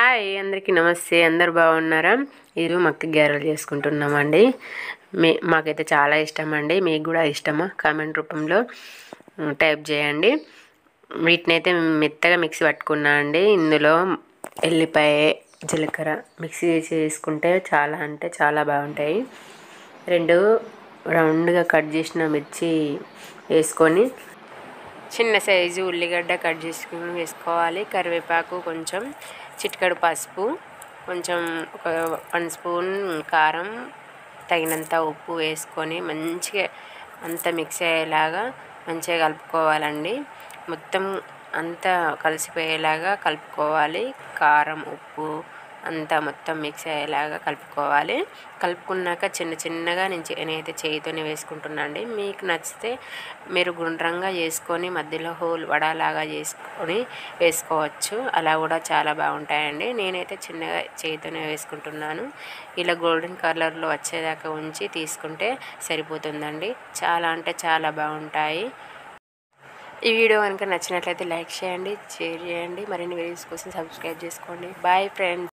Hi అందరికీ నమస్తే. అందరు బాగున్నారా? ఈరోజు మక్క గారెలు చేసుకుంటున్నామండి. మాకైతే చాలా ఇష్టం అండి. మీకు కూడా ఇష్టమా? కామెంట్ రూపంలో టైప్ చేయండి. వీటినైతే మెత్తగా మిక్సీ పట్టుకున్నా అండి. ఇందులో ఎల్లిపాయ, జీలకర్ర మిక్సీ చేసి వేసుకుంటే చాలా అంటే చాలా బాగుంటాయి. 2 రౌండ్గా కట్ చేసిన మిర్చి వేసుకొని, చిన్న సైజు ఉల్లిగడ్డ కట్ చేసుకుని వేసుకోవాలి. కరివేపాకు, కొంచెం చిటికెడు పసుపు, కొంచెం ఒక 1 స్పూన్ కారం, తగినంత ఉప్పు వేసుకొని మంచిగా అంతా మిక్స్ అయ్యేలాగా మంచిగా కలుపుకోవాలండి. మొత్తం అంతా కలిసిపోయేలాగా కలుపుకోవాలి. కారం, ఉప్పు అంతా మొత్తం మిక్స్ అయ్యేలాగా కలుపుకోవాలి. కలుపుకున్నాక చిన్నగా నేనైతే చేయితోనే వేసుకుంటున్నా అండి. మీకు నచ్చితే మీరు గుండ్రంగా చేసుకొని మధ్యలో హోల్ వడలాగా చేసుకొని వేసుకోవచ్చు. అలా కూడా చాలా బాగుంటాయండి. నేనైతే చిన్నగా చేయితోనే వేసుకుంటున్నాను. ఇలా గోల్డెన్ కలర్లో వచ్చేదాకా ఉంచి తీసుకుంటే సరిపోతుందండి. చాలా అంటే చాలా బాగుంటాయి. ఈ వీడియో కనుక నచ్చినట్లయితే లైక్ చేయండి, షేర్ చేయండి. మరిన్ని వీడియోస్ కోసం సబ్స్క్రైబ్ చేసుకోండి. Bye friends.